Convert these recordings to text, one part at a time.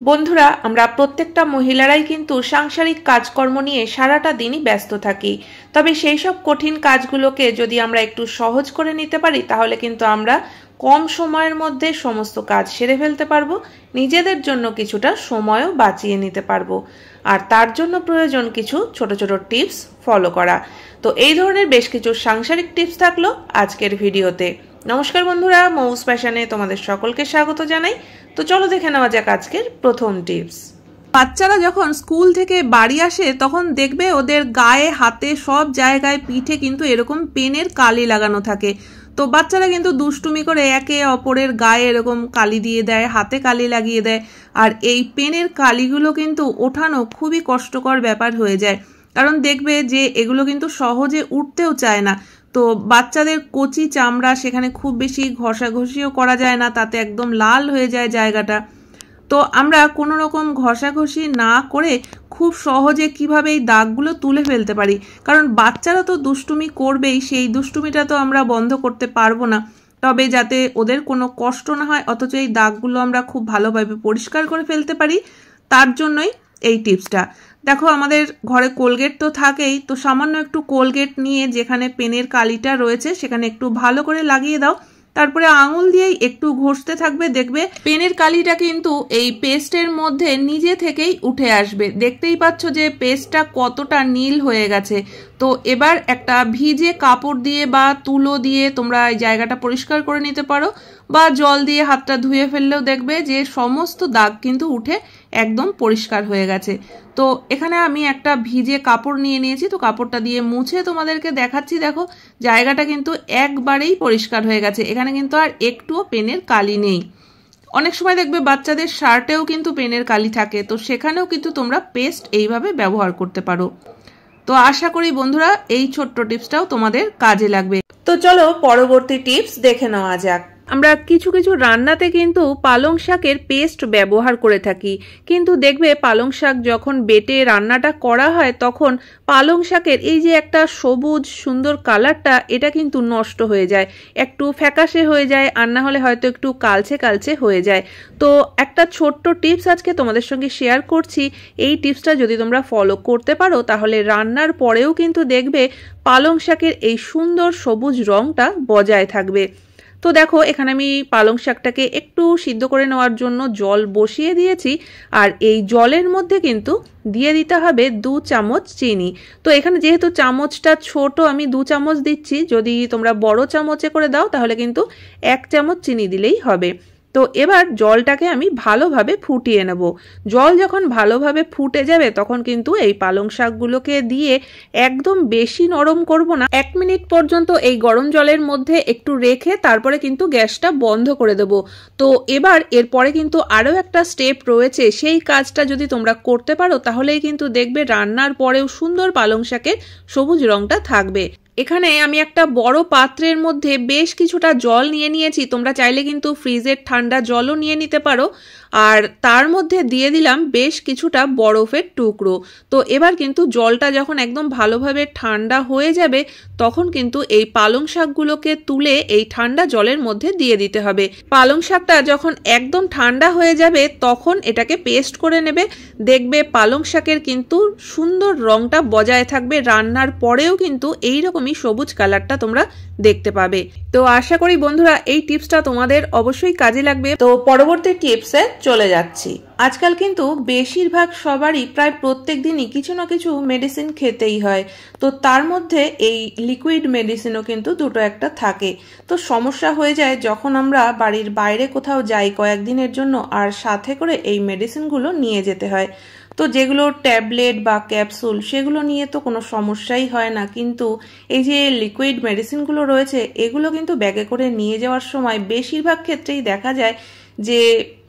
বন্ধুরা, আমরা প্রত্যেকটা মহিলারাই কিন্তু সাংসারিক কাজকর্ম নিয়ে সারাটা দিনই ব্যস্ত থাকি। তবে সেই সব কঠিন কাজগুলোকে যদি আমরা একটু সহজ করে নিতে পারি, তাহলে কিন্তু আমরা কম সময়ের মধ্যে সমস্ত কাজ সেরে ফেলতে পারবো, নিজেদের জন্য কিছুটা সময়ও বাঁচিয়ে নিতে পারবো। আর তার জন্য প্রয়োজন কিছু ছোট ছোট টিপস ফলো করা। তো এই ধরনের বেশ কিছু সাংসারিক টিপস থাকলো আজকের ভিডিওতে। নমস্কার বন্ধুরা, মৌস ফ্যাশনে তোমাদের সকলকে স্বাগত জানাই। তো চলো দেখে নেওয়া যাক আজকের প্রথম টিপস। বাচ্চারা যখন স্কুল থেকে বাড়ি আসে তখন দেখবে ওদের গায়ে, হাতে, সব জায়গায়, পিঠে কিন্তু এরকম পেনের কালি লাগানো থাকে। তো বাচ্চারা কিন্তু দুষ্টুমি করে একে অপরের গায়ে এরকম কালি দিয়ে দেয়, হাতে কালি লাগিয়ে দেয়। আর এই পেনের কালিগুলো কিন্তু ওঠানো খুবই কষ্টকর ব্যাপার হয়ে যায়, কারণ দেখবে যে এগুলো কিন্তু সহজে উঠতেও চায় না। তো বাচ্চাদের কচি চামড়া, সেখানে খুব বেশি ঘষাঘষিও করা যায় না, তাতে একদম লাল হয়ে যায় জায়গাটা। তো আমরা কোনো রকম ঘষাঘষি না করে খুব সহজে কিভাবে এই দাগগুলো তুলে ফেলতে পারি, কারণ বাচ্চারা তো দুষ্টুমি করবেই, সেই দুষ্টুমিটা তো আমরা বন্ধ করতে পারবো না। তবে যাতে ওদের কোনো কষ্ট না হয়, অথচ এই দাগগুলো আমরা খুব ভালোভাবে পরিষ্কার করে ফেলতে পারি, তার জন্যই এই টিপসটা। দেখো, আমাদের ঘরে কোলগেট তো থাকেই, তো সামান্য একটু কোলগেট নিয়ে যেখানে পেনের কালিটা রয়েছে সেখানে একটু ভালো করে লাগিয়ে দাও। তারপরে আঙুল দিয়েই একটু ঘষতে থাকবে, দেখবে পেনের কালিটা কিন্তু এই পেস্টের মধ্যে নিজে থেকেই উঠে আসবে। দেখতেই পাচ্ছ যে পেস্টটা কতটা নীল হয়ে গেছে। তো এবার একটা ভিজে কাপড় দিয়ে বা তুলো দিয়ে তোমরা এই জায়গাটা পরিষ্কার করে নিতে পারো, বা জল দিয়ে হাতটা ধুয়ে ফেললেও দেখবে যে সমস্ত দাগ কিন্তু উঠে একদম পরিষ্কার হয়ে গেছে। তো এখানে আমি একটা ভিজে কাপড় নিয়ে নিয়েছি, তো কাপড়টা দিয়ে মুছে তোমাদেরকে দেখাচ্ছি। দেখো, জায়গাটা কিন্তু একবারেই পরিষ্কার হয়ে গেছে, এখানে কিন্তু আর একটুও পেনের কালি নেই। অনেক সময় দেখবে বাচ্চাদের শার্টেও কিন্তু পেনের কালি থাকে, তো সেখানেও কিন্তু তোমরা পেস্ট এইভাবে ব্যবহার করতে পারো। তো আশা করি বন্ধুরা এই ছোট্ট টিপসটাও তোমাদের কাজে লাগবে। তো চলো পরবর্তী টিপস দেখে নেওয়া যাক। আমরা কিছু কিছু রান্নাতে কিন্তু পালং শাকের পেস্ট ব্যবহার করে থাকি, কিন্তু দেখবে পালং শাক যখন বেটে রান্নাটা করা হয় তখন পালং শাকের এই যে একটা সবুজ সুন্দর কালারটা, এটা কিন্তু নষ্ট হয়ে যায়, একটু ফ্যাকাশে হয়ে যায়, আর না হলে হয়তো একটু কালচে কালচে হয়ে যায়। তো একটা ছোট্ট টিপস আজকে তোমাদের সঙ্গে শেয়ার করছি। এই টিপসটা যদি তোমরা ফলো করতে পারো, তাহলে রান্নার পরেও কিন্তু দেখবে পালং শাকের এই সুন্দর সবুজ রংটা বজায় থাকবে। তো দেখো, এখানে আমি পালং শাকটাকে একটু সিদ্ধ করে নেওয়ার জন্য জল বসিয়ে দিয়েছি, আর এই জলের মধ্যে কিন্তু দিয়ে দিতে হবে 2 চামচ চিনি। তো এখানে যেহেতু চামচটা ছোট, আমি 2 চামচ দিচ্ছি। যদি তোমরা বড় চামচে করে দাও তাহলে কিন্তু 1 চামচ চিনি দিলেই হবে। তো এবার জলটাকে আমি ভালোভাবে ফুটিয়ে নেব। জল যখন ভালোভাবে ফুটে যাবে তখন কিন্তু এই পালং শাকগুলোকে দিয়ে একদম বেশি নরম করব না, 1 মিনিট পর্যন্ত এই গরম জলের মধ্যে একটু রেখে তারপরে কিন্তু গ্যাসটা বন্ধ করে দেব। তো এবার এরপরে কিন্তু আরও একটা স্টেপ রয়েছে, সেই কাজটা যদি তোমরা করতে পারো তাহলেই কিন্তু দেখবে রান্নার পরেও সুন্দর পালং শাকের সবুজ রংটা থাকবে। এখানে আমি একটা বড় পাত্রের মধ্যে বেশ কিছুটা জল নিয়ে নিয়েছি, তোমরা চাইলে কিন্তু ফ্রিজের ঠান্ডা জলও নিয়ে নিতে পারো। আর তার মধ্যে দিয়ে দিলাম বেশ কিছুটা বরফের টুকরো। তো এবার কিন্তু জলটা যখন একদম ভালোভাবে ঠান্ডা হয়ে যাবে তখন কিন্তু এই পালং শাকগুলোকে তুলে এই ঠান্ডা জলের মধ্যে দিয়ে দিতে হবে। পালং শাকটা যখন একদম ঠান্ডা হয়ে যাবে তখন এটাকে পেস্ট করে নেবে। দেখবে পালং শাকের কিন্তু সুন্দর রংটা বজায় থাকবে, রান্নার পরেও কিন্তু এইরকমই সবুজ কালারটা তোমরা দেখতে পাবে। তো আশা করি বন্ধুরা এই টিপসটা তোমাদের অবশ্যই কাজে লাগবে। তো পরবর্তী টিপসে চলে যাচ্ছি। আজকাল কিন্তু বেশিরভাগ সবারই প্রায় প্রত্যেক দিনই কিছু না কিছু মেডিসিন খেতেই হয়। তো তার মধ্যে এই লিকুইড মেডিসিনও কিন্তু দুটো একটা থাকে। তো সমস্যা হয়ে যায় যখন আমরা বাড়ির বাইরে কোথাও যাই কয়েকদিনের জন্য, আর সাথে করে এই মেডিসিনগুলো নিয়ে যেতে হয়। তো যেগুলো ট্যাবলেট বা ক্যাপসুল, সেগুলো নিয়ে তো কোনো সমস্যাই হয় না, কিন্তু এই যে লিকুইড মেডিসিনগুলো রয়েছে এগুলো কিন্তু ব্যাগে করে নিয়ে যাওয়ার সময় বেশিরভাগ ক্ষেত্রেই দেখা যায় যে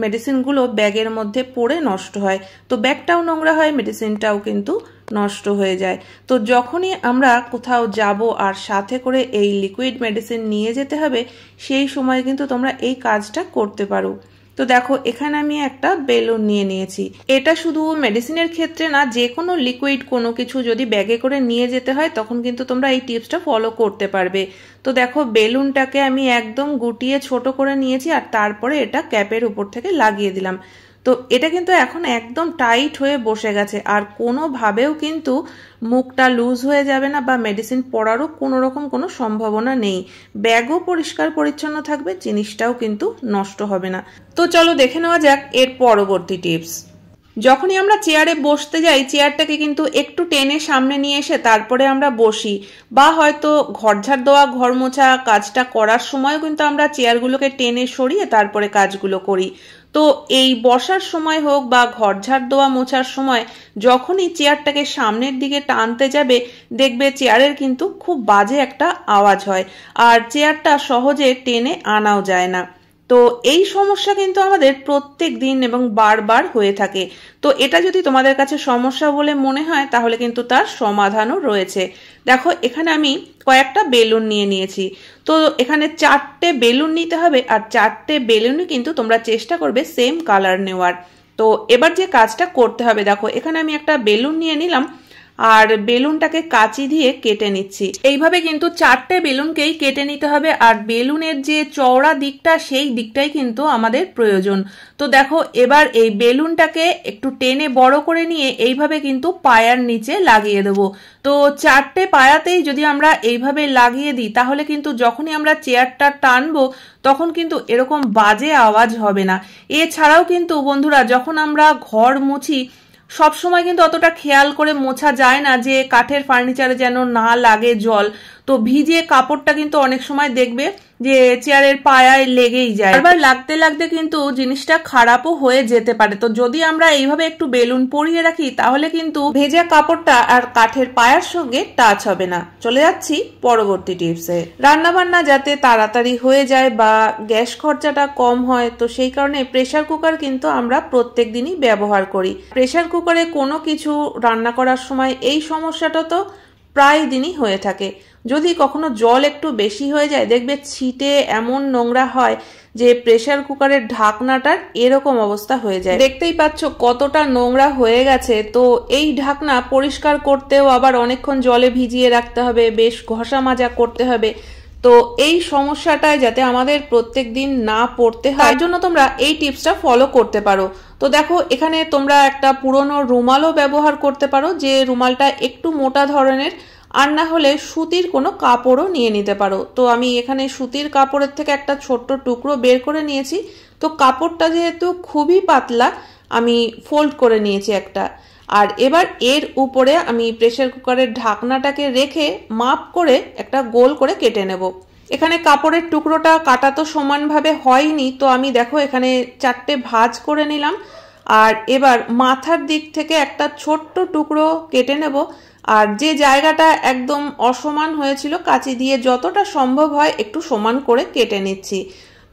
মেডিসিনগুলো ব্যাগের মধ্যে পড়ে নষ্ট হয়। তো ব্যাগটাও নোংরা হয়, মেডিসিনটাও কিন্তু নষ্ট হয়ে যায়। তো যখনই আমরা কোথাও যাব আর সাথে করে এই লিকুইড মেডিসিন নিয়ে যেতে হবে, সেই সময় কিন্তু তোমরা এই কাজটা করতে পারো। তো দেখো, এখানে আমি একটা বেলুন নিয়ে নিয়েছি। এটা শুধু মেডিসিনের ক্ষেত্রে না, যে কোনো লিকুইড কোনো কিছু যদি ব্যাগে করে নিয়ে যেতে হয় তখন কিন্তু তোমরা এই টিপসটা ফলো করতে পারবে। তো দেখো, বেলুনটাকে আমি একদম গুটিয়ে ছোট করে নিয়েছি আর তারপরে এটা ক্যাপের উপর থেকে লাগিয়ে দিলাম। তো এটা কিন্তু এখন একদম টাইট হয়ে বসে গেছে, আর কোনোভাবেও কিন্তু মুখটা লুজ হয়ে যাবে না বা মেডিসিন পড়ারও কোনো রকম কোনো সম্ভাবনা নেই। ব্যাগও পরিষ্কার পরিচ্ছন্ন থাকবে, জিনিসটাও কিন্তু নষ্ট হবে না। তো চলো দেখে নেওয়া যাক এর পরবর্তী টিপস। যখনই আমরা চেয়ারে বসতে যাই, চেয়ারটাকে কিন্তু একটু টেনে সামনে নিয়ে এসে তারপরে আমরা বসি, বা হয়তো ঘর ঝাড় দেওয়া, ঘর মোছা কাজটা করার সময়ও কিন্তু আমরা চেয়ারগুলোকে টেনে সরিয়ে তারপরে কাজগুলো করি। তো এই বসার সময় হোক বা ঘর ঝাড় দেওয়া মোছার সময় যখনই চেয়ারটাকে সামনের দিকে টানতে যাবে, দেখবে চেয়ারের কিন্তু খুব বাজে একটা আওয়াজ হয়, আর চেয়ারটা সহজে টেনে আনাও যায় না। তো এই সমস্যা কিন্তু আমাদের প্রত্যেক দিন এবং বারবার হয়ে থাকে। তো এটা যদি তোমাদের কাছে সমস্যা বলে মনে হয় তাহলে কিন্তু তার সমাধানও রয়েছে। দেখো এখানে আমি কয়েকটা বেলুন নিয়ে নিয়েছি। তো এখানে 4টে বেলুন নিতে হবে, আর 4টে বেলুনই কিন্তু তোমরা চেষ্টা করবে সেম কালার নেওয়ার। তো এবার যে কাজটা করতে হবে, দেখো এখানে আমি একটা বেলুন নিয়ে নিলাম আর বেলুনটাকে কাঁচি দিয়ে কেটে নিচ্ছি। এইভাবে কিন্তু 4টে বেলুনকেই কেটে নিতে হবে, আর বেলুনের যে চওড়া দিকটা সেই দিকটাই কিন্তু আমাদের প্রয়োজন। তো দেখো এবার এই বেলুনটাকে একটু টেনে বড় করে নিয়ে এইভাবে কিন্তু পায়ার নিচে লাগিয়ে দেবো। তো 4টে পায়াতেই যদি আমরা এইভাবে লাগিয়ে দিই তাহলে কিন্তু যখনই আমরা চেয়ারটা টানবো তখন কিন্তু এরকম বাজে আওয়াজ হবে না। এছাড়াও কিন্তু বন্ধুরা, যখন আমরা ঘর মুছি সবসময় কিন্তু অতটা খেয়াল করে মোছা যায় না যে কাঠের ফার্নিচারে যেন না লাগে জল। তো ভিজে কাপড়টা কিন্তু অনেক সময় দেখবে যে চেয়ারের পায়ায় লেগেই যায়, আবার লাগতে লাগতে কিন্তু জিনিসটা খারাপও হয়ে যেতে পারে। তো যদি আমরা এইভাবে একটু বেলুন পরিয়ে রাখি তাহলে কিন্তু ভেজা কাপড়টা আর কাঠের পায়ার সঙ্গে টাচ হবে না। চলে যাচ্ছি পরবর্তী টিপসে। রান্না বান্না যাতে তাড়াতাড়ি হয়ে যায় বা গ্যাস খরচাটা কম হয়, তো সেই কারণে প্রেসার কুকার কিন্তু আমরা প্রত্যেক দিনই ব্যবহার করি। প্রেসার কুকারে কোনো কিছু রান্না করার সময় এই সমস্যাটা তো প্রায় দিনই হয়ে থাকে। যদি কখনো জল একটু বেশি হয়ে যায়, দেখবে ছিটে এমন নোংরা হয় যে প্রেসার কুকারের ঢাকনাটার এরকম অবস্থা হয়ে যায়। দেখতেই পাচ্ছ কতটা নোংরা হয়ে গেছে। তো এই ঢাকনা পরিষ্কার করতেও আবার অনেকক্ষণ জলে ভিজিয়ে রাখতে হবে, বেশ ঘষা মাজা করতে হবে। তো এই সমস্যাটায় যাতে আমাদের প্রত্যেক দিন না পড়তে হয় তার জন্য তোমরা এই টিপসটা ফলো করতে পারো। তো দেখো এখানে তোমরা একটা পুরনো রুমালও ব্যবহার করতে পারো, যে রুমালটা একটু মোটা ধরনের, আর না হলে সুতির কোনো কাপড়ও নিয়ে নিতে পারো। তো আমি এখানে সুতির কাপড়ের থেকে একটা ছোট্ট টুকরো বের করে নিয়েছি। তো কাপড়টা যেহেতু খুবই পাতলা, আমি ফোল্ড করে নিয়েছি একটা। আর এবার এর উপরে আমি প্রেসার কুকারের ঢাকনাটাকে রেখে মাপ করে একটা গোল করে কেটে নেব। এখানে কাপড়ের টুকরোটা কাটা তো সমানভাবে হয়নি, তো আমি দেখো এখানে 4টে ভাঁজ করে নিলাম। আর এবার মাথার দিক থেকে একটা ছোট্ট টুকরো কেটে নেব, আর যে জায়গাটা একদম অসমান হয়েছিল কাঁচি দিয়ে যতটা সম্ভব হয় একটু সমান করে কেটে নিচ্ছি।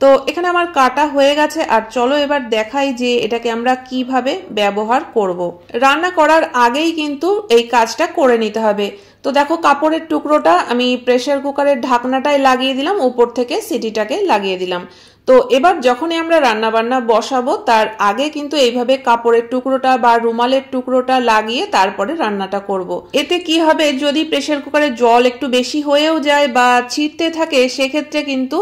তো এখানে আমার কাটা হয়ে গেছে, আর চলো এবার দেখাই যে এটাকে আমরা কিভাবে ব্যবহার করব। রান্না করার আগেই কিন্তু এই কাজটা করে নিতে হবে। তো দেখো কাপড়ের টুকরোটা আমি প্রেসার কুকারের ঢাকনাটায় লাগিয়ে দিলাম, উপর থেকে সিটিটাকে লাগিয়ে দিলাম। তো এবার যখনই আমরা রান্না বান্না বসাবো তার আগে কিন্তু এইভাবে কাপড়ের টুকরোটা বা রুমালের টুকরোটা লাগিয়ে তারপরে রান্নাটা করব। এতে কি হবে, যদি প্রেসার কুকারে জল একটু বেশি হয়েও যায় বা ছিটতে থাকে, সেক্ষেত্রে কিন্তু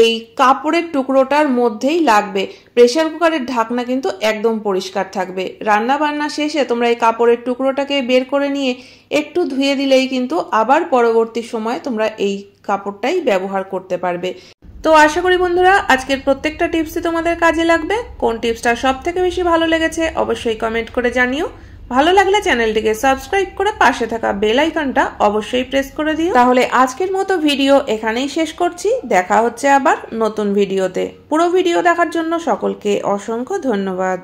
এই কাপড়ের টুকরোটার মধ্যেই লাগবে। প্রেসার কুকারের ঢাকনা কিন্তু একদম পরিষ্কার থাকবে। রান্না বান্না শেষে তোমরা এই কাপড়ের টুকরোটাকে বের করে নিয়ে একটু ধুয়ে দিলেই কিন্তু আবার পরবর্তী সময় তোমরা এই কাপড়টাই ব্যবহার করতে পারবে। তো আশা করি বন্ধুরা আজকের প্রত্যেকটা টিপসই তোমাদের কাজে লাগবে। কোন টিপসটা সব থেকে বেশি ভালো লেগেছে অবশ্যই কমেন্ট করে জানিও। ভালো লাগলে চ্যানেলটিকে সাবস্ক্রাইব করে পাশে থাকা বেল আইকনটা অবশ্যই প্রেস করে দিও। তাহলে আজকের মতো ভিডিও এখানেই শেষ করছি। দেখা হচ্ছে আবার নতুন ভিডিওতে। পুরো ভিডিও দেখার জন্য সকলকে অসংখ্য ধন্যবাদ।